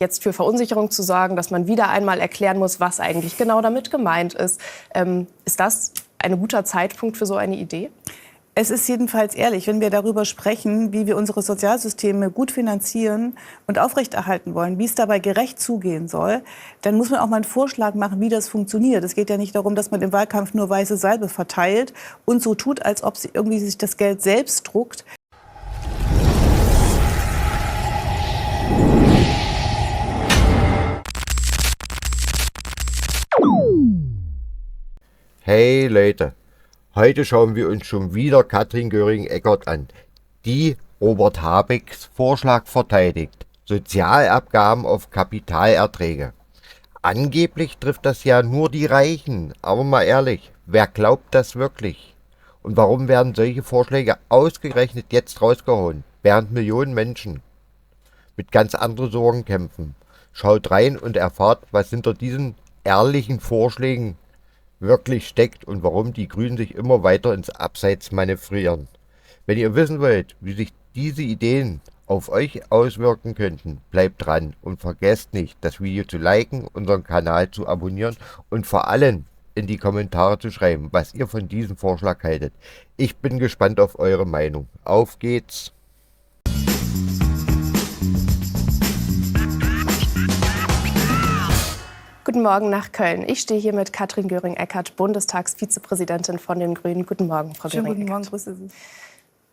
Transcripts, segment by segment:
jetzt für Verunsicherung zu sorgen, dass man wieder einmal erklären muss, was eigentlich genau damit gemeint ist. Ist das ein guter Zeitpunkt für so eine Idee? Es ist jedenfalls ehrlich, wenn wir darüber sprechen, wie wir unsere Sozialsysteme gut finanzieren und aufrechterhalten wollen, wie es dabei gerecht zugehen soll, dann muss man auch mal einen Vorschlag machen, wie das funktioniert. Es geht ja nicht darum, dass man im Wahlkampf nur weiße Salbe verteilt und so tut, als ob sie irgendwie sich das Geld selbst druckt. Hey Leute, heute schauen wir uns schon wieder Katrin Göring-Eckardt an, die Robert Habecks Vorschlag verteidigt. Sozialabgaben auf Kapitalerträge. Angeblich trifft das ja nur die Reichen, aber mal ehrlich, wer glaubt das wirklich? Und warum werden solche Vorschläge ausgerechnet jetzt rausgehauen, während Millionen Menschen mit ganz anderen Sorgen kämpfen? Schaut rein und erfahrt, was hinter diesen ehrlichen Vorschlägen wirklich steckt und warum die Grünen sich immer weiter ins Abseits manövrieren. Wenn ihr wissen wollt, wie sich diese Ideen auf euch auswirken könnten, bleibt dran und vergesst nicht, das Video zu liken, unseren Kanal zu abonnieren und vor allem in die Kommentare zu schreiben, was ihr von diesem Vorschlag haltet. Ich bin gespannt auf eure Meinung. Auf geht's! Guten Morgen nach Köln. Ich stehe hier mit Katrin Göring-Eckardt, Bundestagsvizepräsidentin von den Grünen. Guten Morgen, Frau Göring-Eckardt. Guten Morgen, grüße Sie.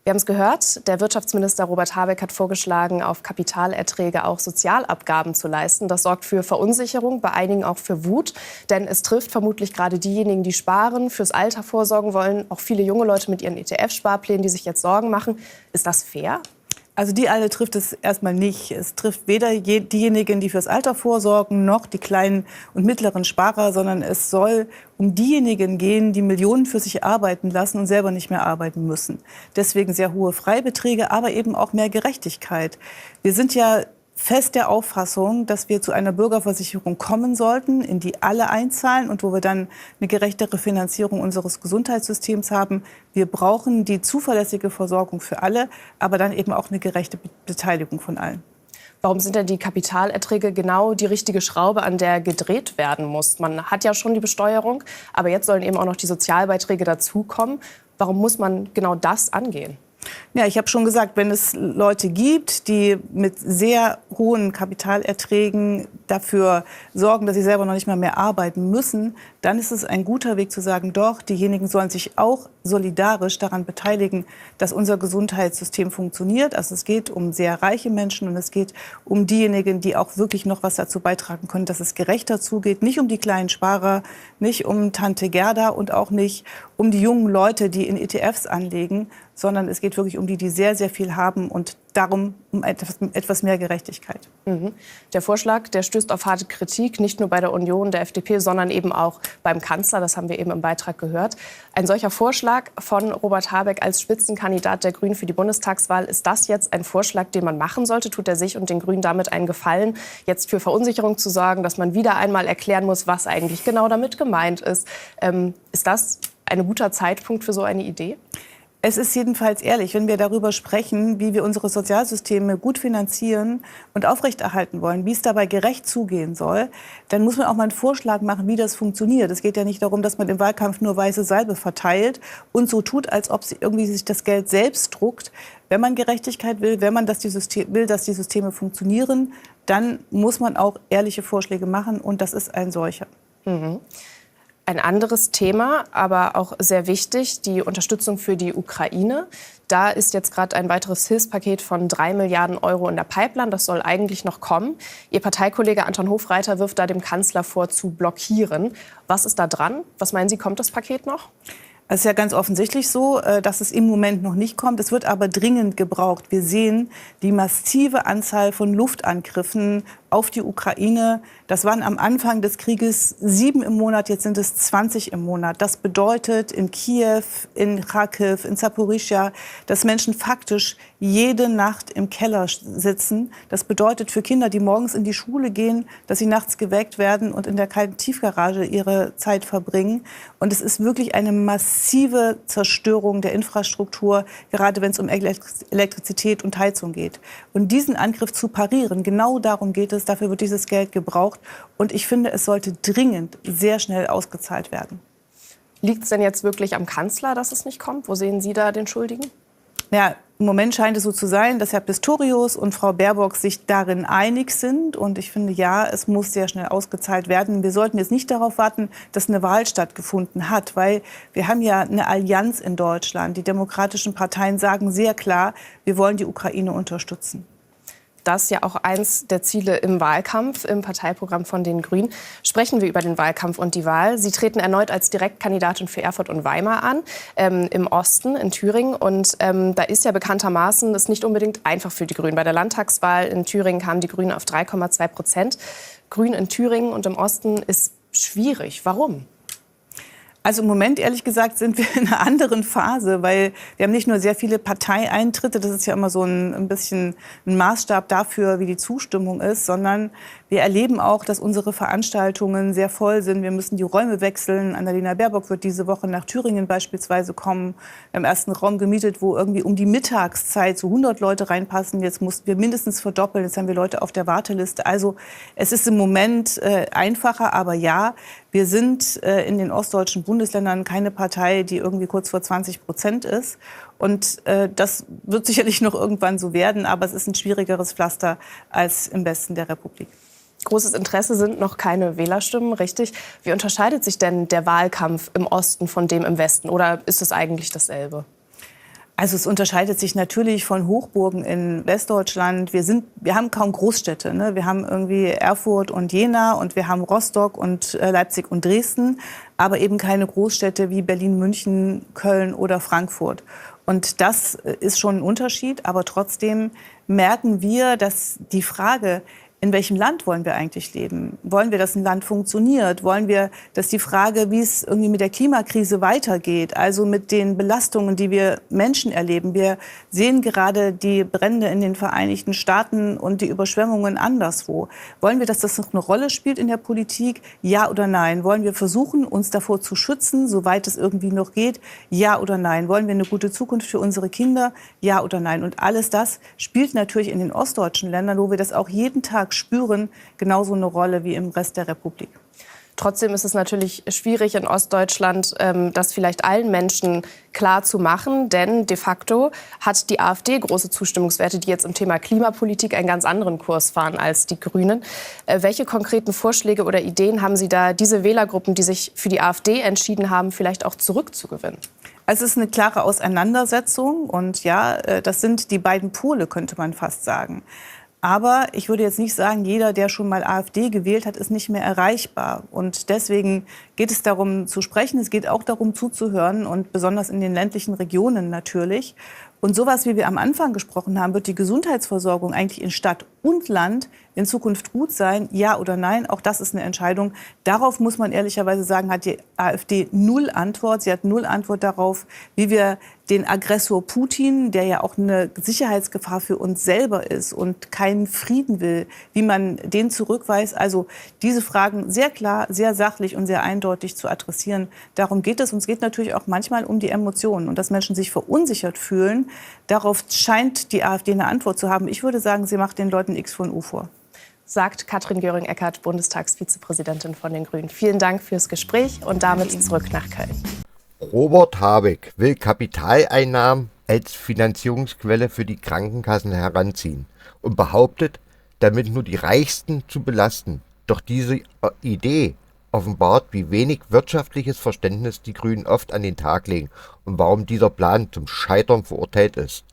Wir haben es gehört, der Wirtschaftsminister Robert Habeck hat vorgeschlagen, auf Kapitalerträge auch Sozialabgaben zu leisten. Das sorgt für Verunsicherung, bei einigen auch für Wut. Denn es trifft vermutlich gerade diejenigen, die sparen, fürs Alter vorsorgen wollen. Auch viele junge Leute mit ihren ETF-Sparplänen, die sich jetzt Sorgen machen. Ist das fair? Also die alle trifft es erstmal nicht. Es trifft weder diejenigen, die fürs Alter vorsorgen, noch die kleinen und mittleren Sparer, sondern es soll um diejenigen gehen, die Millionen für sich arbeiten lassen und selber nicht mehr arbeiten müssen. Deswegen sehr hohe Freibeträge, aber eben auch mehr Gerechtigkeit. Wir sind ja fest der Auffassung, dass wir zu einer Bürgerversicherung kommen sollten, in die alle einzahlen und wo wir dann eine gerechtere Finanzierung unseres Gesundheitssystems haben. Wir brauchen die zuverlässige Versorgung für alle, aber dann eben auch eine gerechte Beteiligung von allen. Warum sind denn die Kapitalerträge genau die richtige Schraube, an der gedreht werden muss? Man hat ja schon die Besteuerung, aber jetzt sollen eben auch noch die Sozialbeiträge dazukommen. Warum muss man genau das angehen? Ja, ich habe schon gesagt, wenn es Leute gibt, die mit sehr hohen Kapitalerträgen dafür sorgen, dass sie selber noch nicht mal mehr arbeiten müssen, dann ist es ein guter Weg zu sagen, doch, diejenigen sollen sich auch solidarisch daran beteiligen, dass unser Gesundheitssystem funktioniert. Also es geht um sehr reiche Menschen und es geht um diejenigen, die auch wirklich noch was dazu beitragen können, dass es gerechter zugeht. Nicht um die kleinen Sparer, nicht um Tante Gerda und auch nicht um die jungen Leute, die in ETFs anlegen, sondern es geht wirklich um die, die sehr, sehr viel haben und darum um etwas mehr Gerechtigkeit. Der Vorschlag, der stößt auf harte Kritik, nicht nur bei der Union, der FDP, sondern eben auch beim Kanzler. Das haben wir eben im Beitrag gehört. Ein solcher Vorschlag von Robert Habeck als Spitzenkandidat der Grünen für die Bundestagswahl, ist das jetzt ein Vorschlag, den man machen sollte? Tut er sich und den Grünen damit einen Gefallen, jetzt für Verunsicherung zu sorgen, dass man wieder einmal erklären muss, was eigentlich genau damit gemeint ist? Ist das ein guter Zeitpunkt für so eine Idee? Es ist jedenfalls ehrlich, wenn wir darüber sprechen, wie wir unsere Sozialsysteme gut finanzieren und aufrechterhalten wollen, wie es dabei gerecht zugehen soll, dann muss man auch mal einen Vorschlag machen, wie das funktioniert. Es geht ja nicht darum, dass man im Wahlkampf nur weiße Salbe verteilt und so tut, als ob sie irgendwie sich das Geld selbst druckt. Wenn man Gerechtigkeit will, wenn man dass die Systeme funktionieren, dann muss man auch ehrliche Vorschläge machen und das ist ein solcher. Ein anderes Thema, aber auch sehr wichtig, die Unterstützung für die Ukraine. Da ist jetzt gerade ein weiteres Hilfspaket von 3 Milliarden Euro in der Pipeline. Das soll eigentlich noch kommen. Ihr Parteikollege Anton Hofreiter wirft da dem Kanzler vor, zu blockieren. Was ist da dran? Was meinen Sie, kommt das Paket noch? Es ist ja ganz offensichtlich so, dass es im Moment noch nicht kommt. Es wird aber dringend gebraucht. Wir sehen die massive Anzahl von Luftangriffen auf die Ukraine. Das waren am Anfang des Krieges 7 im Monat, jetzt sind es 20 im Monat. Das bedeutet in Kiew, in Kharkiv, in Saporischschja, dass Menschen faktisch jede Nacht im Keller sitzen. Das bedeutet für Kinder, die morgens in die Schule gehen, dass sie nachts geweckt werden und in der kalten Tiefgarage ihre Zeit verbringen. Und es ist wirklich eine massive massive Zerstörung der Infrastruktur, gerade wenn es um Elektrizität und Heizung geht. Und diesen Angriff zu parieren, genau darum geht es, dafür wird dieses Geld gebraucht. Und ich finde, es sollte dringend sehr schnell ausgezahlt werden. Liegt es denn jetzt wirklich am Kanzler, dass es nicht kommt? Wo sehen Sie da den Schuldigen? Ja, im Moment scheint es so zu sein, dass Herr Pistorius und Frau Baerbock sich darin einig sind. Und ich finde, ja, es muss sehr schnell ausgezahlt werden. Wir sollten jetzt nicht darauf warten, dass eine Wahl stattgefunden hat, weil wir haben ja eine Allianz in Deutschland. Die demokratischen Parteien sagen sehr klar, wir wollen die Ukraine unterstützen. Das ist ja auch eins der Ziele im Wahlkampf, im Parteiprogramm von den Grünen. Sprechen wir über den Wahlkampf und die Wahl. Sie treten erneut als Direktkandidatin für Erfurt und Weimar an, im Osten, in Thüringen. Und da ist ja bekanntermaßen es nicht unbedingt einfach für die Grünen. Bei der Landtagswahl in Thüringen kamen die Grünen auf 3,2%. Grün in Thüringen und im Osten ist schwierig. Warum? Also im Moment, ehrlich gesagt, sind wir in einer anderen Phase, weil wir haben nicht nur sehr viele Parteieintritte, das ist ja immer so ein bisschen ein Maßstab dafür, wie die Zustimmung ist, sondern wir erleben auch, dass unsere Veranstaltungen sehr voll sind. Wir müssen die Räume wechseln. Annalena Baerbock wird diese Woche nach Thüringen beispielsweise kommen. Wir haben erst einen Raum gemietet, wo irgendwie um die Mittagszeit so 100 Leute reinpassen. Jetzt mussten wir mindestens verdoppeln. Jetzt haben wir Leute auf der Warteliste. Also es ist im Moment einfacher, aber ja, wir sind in den ostdeutschen Bundesländern keine Partei, die irgendwie kurz vor 20% ist. Und das wird sicherlich noch irgendwann so werden, aber es ist ein schwierigeres Pflaster als im Westen der Republik. Großes Interesse sind noch keine Wählerstimmen, richtig. Wie unterscheidet sich denn der Wahlkampf im Osten von dem im Westen? Oder ist es eigentlich dasselbe? Also es unterscheidet sich natürlich von Hochburgen in Westdeutschland. Wir haben kaum Großstädte, ne? Wir haben irgendwie Erfurt und Jena und wir haben Rostock und Leipzig und Dresden, aber eben keine Großstädte wie Berlin, München, Köln oder Frankfurt. Und das ist schon ein Unterschied, aber trotzdem merken wir, dass die Frage, in welchem Land wollen wir eigentlich leben? Wollen wir, dass ein Land funktioniert? Wollen wir, dass die Frage, wie es irgendwie mit der Klimakrise weitergeht, also mit den Belastungen, die wir Menschen erleben? Wir sehen gerade die Brände in den Vereinigten Staaten und die Überschwemmungen anderswo. Wollen wir, dass das noch eine Rolle spielt in der Politik? Ja oder nein? Wollen wir versuchen, uns davor zu schützen, soweit es irgendwie noch geht? Ja oder nein? Wollen wir eine gute Zukunft für unsere Kinder? Ja oder nein? Und alles das spielt natürlich in den ostdeutschen Ländern, wo wir das auch jeden Tag spüren, genauso eine Rolle wie im Rest der Republik. Trotzdem ist es natürlich schwierig in Ostdeutschland, das vielleicht allen Menschen klar zu machen. Denn de facto hat die AfD große Zustimmungswerte, die jetzt im Thema Klimapolitik einen ganz anderen Kurs fahren als die Grünen. Welche konkreten Vorschläge oder Ideen haben Sie da, diese Wählergruppen, die sich für die AfD entschieden haben, vielleicht auch zurückzugewinnen? Also es ist eine klare Auseinandersetzung. Und ja, das sind die beiden Pole, könnte man fast sagen. Aber ich würde jetzt nicht sagen, jeder, der schon mal AfD gewählt hat, ist nicht mehr erreichbar. Und deswegen geht es darum zu sprechen, es geht auch darum zuzuhören und besonders in den ländlichen Regionen natürlich. Und sowas, wie wir am Anfang gesprochen haben, wird die Gesundheitsversorgung eigentlich in Stadt und Land in Zukunft gut sein? Ja oder nein? Auch das ist eine Entscheidung. Darauf muss man ehrlicherweise sagen, hat die AfD null Antwort. Sie hat null Antwort darauf, wie wir den Aggressor Putin, der ja auch eine Sicherheitsgefahr für uns selber ist und keinen Frieden will, wie man den zurückweist. Also diese Fragen sehr klar, sehr sachlich und sehr eindeutig zu adressieren. Darum geht es. Und es geht natürlich auch manchmal um die Emotionen und dass Menschen sich verunsichert fühlen. Darauf scheint die AfD eine Antwort zu haben. Ich würde sagen, sie macht den Leuten X von U vor. Sagt Katrin Göring-Eckardt, Bundestagsvizepräsidentin von den Grünen. Vielen Dank fürs Gespräch und damit zurück nach Köln. Robert Habeck will Kapitaleinnahmen als Finanzierungsquelle für die Krankenkassen heranziehen und behauptet, damit nur die Reichsten zu belasten. Doch diese Idee offenbart, wie wenig wirtschaftliches Verständnis die Grünen oft an den Tag legen und warum dieser Plan zum Scheitern verurteilt ist.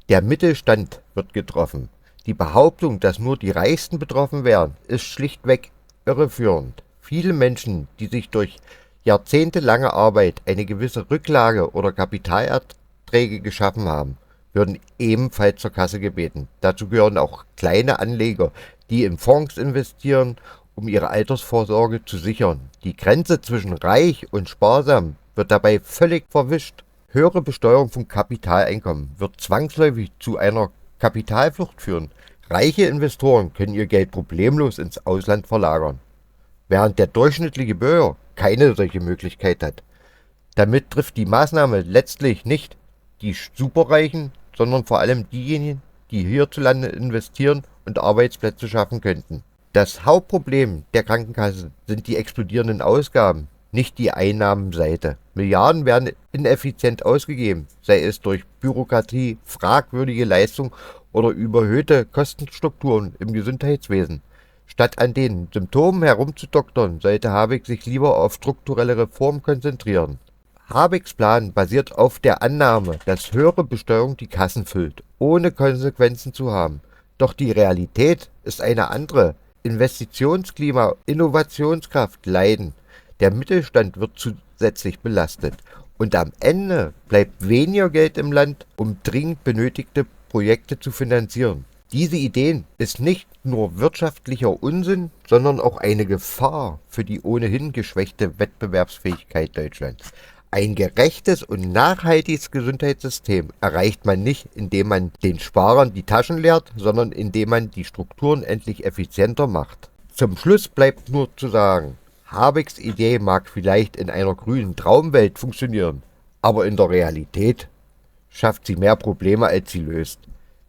Der Mittelstand wird getroffen. Die Behauptung, dass nur die Reichsten betroffen wären, ist schlichtweg irreführend. Viele Menschen, die sich durch jahrzehntelange Arbeit eine gewisse Rücklage oder Kapitalerträge geschaffen haben, würden ebenfalls zur Kasse gebeten. Dazu gehören auch kleine Anleger, die in Fonds investieren, um ihre Altersvorsorge zu sichern. Die Grenze zwischen reich und sparsam wird dabei völlig verwischt. Höhere Besteuerung von Kapitaleinkommen wird zwangsläufig zu einer Kapitalflucht führen. Reiche Investoren können ihr Geld problemlos ins Ausland verlagern, während der durchschnittliche Bürger keine solche Möglichkeit hat. Damit trifft die Maßnahme letztlich nicht die Superreichen, sondern vor allem diejenigen, die hierzulande investieren und Arbeitsplätze schaffen könnten. Das Hauptproblem der Krankenkasse sind die explodierenden Ausgaben, nicht die Einnahmenseite. Milliarden werden ineffizient ausgegeben, sei es durch Bürokratie, fragwürdige Leistung oder überhöhte Kostenstrukturen im Gesundheitswesen. Statt an den Symptomen herumzudoktern, sollte Habeck sich lieber auf strukturelle Reformen konzentrieren. Habecks Plan basiert auf der Annahme, dass höhere Besteuerung die Kassen füllt, ohne Konsequenzen zu haben. Doch die Realität ist eine andere. Investitionsklima, Innovationskraft leiden. Der Mittelstand wird zusätzlich belastet. Und am Ende bleibt weniger Geld im Land, um dringend benötigte Projekte zu finanzieren. Diese Idee ist nicht nur wirtschaftlicher Unsinn, sondern auch eine Gefahr für die ohnehin geschwächte Wettbewerbsfähigkeit Deutschlands. Ein gerechtes und nachhaltiges Gesundheitssystem erreicht man nicht, indem man den Sparern die Taschen leert, sondern indem man die Strukturen endlich effizienter macht. Zum Schluss bleibt nur zu sagen, Habecks Idee mag vielleicht in einer grünen Traumwelt funktionieren, aber in der Realität schafft sie mehr Probleme, als sie löst.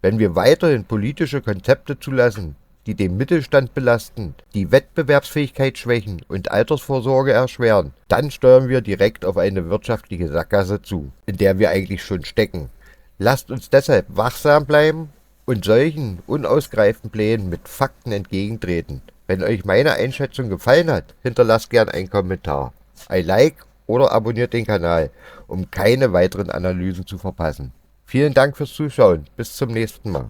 Wenn wir weiterhin politische Konzepte zulassen, die den Mittelstand belasten, die Wettbewerbsfähigkeit schwächen und Altersvorsorge erschweren, dann steuern wir direkt auf eine wirtschaftliche Sackgasse zu, in der wir eigentlich schon stecken. Lasst uns deshalb wachsam bleiben und solchen unausgereiften Plänen mit Fakten entgegentreten. Wenn euch meine Einschätzung gefallen hat, hinterlasst gern einen Kommentar, ein Like oder abonniert den Kanal, um keine weiteren Analysen zu verpassen. Vielen Dank fürs Zuschauen. Bis zum nächsten Mal.